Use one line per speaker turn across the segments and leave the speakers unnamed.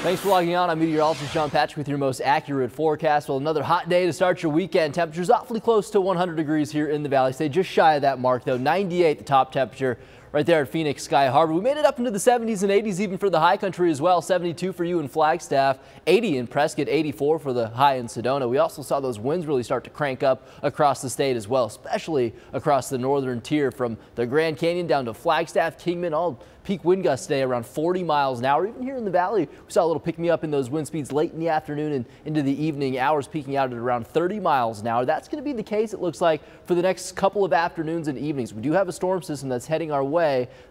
Thanks for logging on. I'm meteorologist John Patrick with your most accurate forecast. Well, another hot day to start your weekend. Temperatures awfully close to 100 degrees here in the valley. Stay just shy of that mark, though. 98 the top temperature right there at Phoenix Sky Harbor. We made it up into the 70s and 80s even for the high country as well. 72 for you in Flagstaff, 80 in Prescott, 84 for the high in Sedona. We also saw those winds really start to crank up across the state as well, especially across the northern tier from the Grand Canyon down to Flagstaff, Kingman, all peak wind gusts today around 40 miles an hour. Even here in the valley, we saw a little pick me up in those wind speeds late in the afternoon and into the evening hours, peaking out at around 30 miles an hour. That's going to be the case, it looks like, for the next couple of afternoons and evenings. We do have a storm system that's heading our way.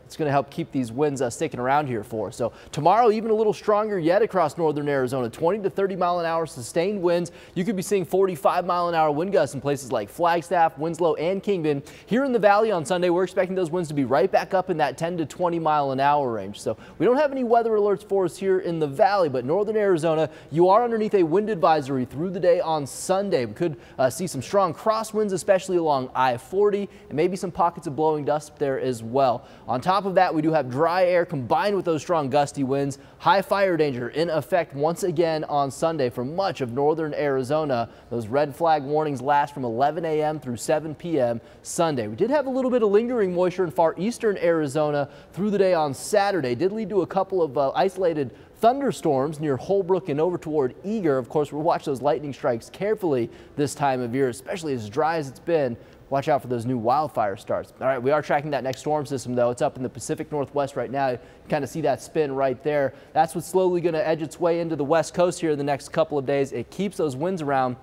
It's going to help keep these winds sticking around here for us. So tomorrow, even a little stronger yet across northern Arizona, 20 to 30 mile an hour sustained winds. You could be seeing 45 mile an hour wind gusts in places like Flagstaff, Winslow, and Kingman. Here in the valley on Sunday, we're expecting those winds to be right back up in that 10 to 20 mile an hour range. So we don't have any weather alerts for us here in the valley, but northern Arizona, you are underneath a wind advisory through the day on Sunday. We could see some strong crosswinds, especially along I-40, and maybe some pockets of blowing dust there as well. On top of that, we do have dry air combined with those strong gusty winds. High fire danger in effect once again on Sunday for much of northern Arizona. Those red flag warnings last from 11 a.m. through 7 p.m. Sunday. We did have a little bit of lingering moisture in far eastern Arizona through the day on Saturday. Did lead to a couple of isolated thunderstorms near Holbrook and over toward Eager. Of course, we'll watch those lightning strikes carefully this time of year, especially as dry as it's been. Watch out for those new wildfire starts. All right, we are tracking that next storm system, though. It's up in the Pacific Northwest right now. You can kind of see that spin right there. That's what's slowly going to edge its way into the west coast here in the next couple of days. It keeps those winds around,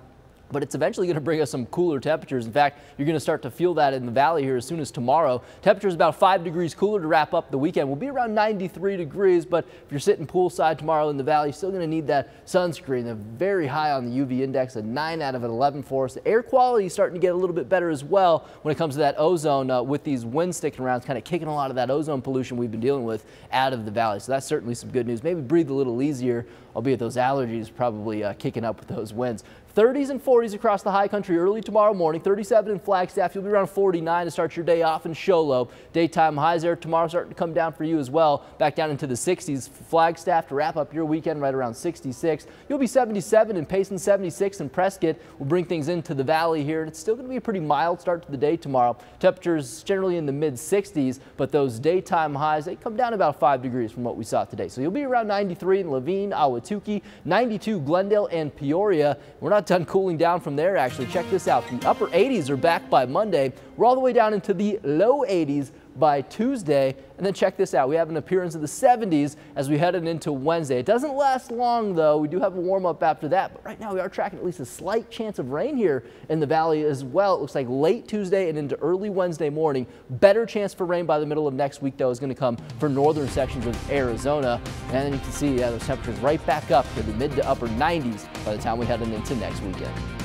but it's eventually going to bring us some cooler temperatures. In fact, you're going to start to feel that in the valley here as soon as tomorrow. Temperatures about 5 degrees cooler to wrap up the weekend. We'll be around 93 degrees, but if you're sitting poolside tomorrow in the valley, you're still going to need that sunscreen. They're very high on the UV index, a 9 out of an 11 for us. The air quality is starting to get a little bit better as well when it comes to that ozone with these winds sticking around. It's kind of kicking a lot of that ozone pollution we've been dealing with out of the valley. So that's certainly some good news. Maybe breathe a little easier, albeit those allergies probably kicking up with those winds. 30s and 40s across the high country early tomorrow morning. 37 in Flagstaff. You'll be around 49 to start your day off in Show Low. Daytime highs there tomorrow starting to come down for you as well. Back down into the 60s. Flagstaff to wrap up your weekend right around 66. You'll be 77 in Payson, 76 in Prescott. We'll bring things into the valley here. And it's still going to be a pretty mild start to the day tomorrow. Temperatures generally in the mid 60s, but those daytime highs, they come down about 5 degrees from what we saw today. So you'll be around 93 in Levine, Ahwatukee, 92 Glendale and Peoria. We're not done cooling down from there, actually. Check this out. The upper 80s are back by Monday. We're all the way down into the low 80s by Tuesday. And then check this out. We have an appearance of the 70s as we head into Wednesday. It doesn't last long, though. We do have a warm up after that. But right now we are tracking at least a slight chance of rain here in the valley as well. It looks like late Tuesday and into early Wednesday morning. Better chance for rain by the middle of next week, though, is going to come for northern sections of Arizona. And then you can see those temperatures right back up to the mid to upper 90s by the time we head into next weekend.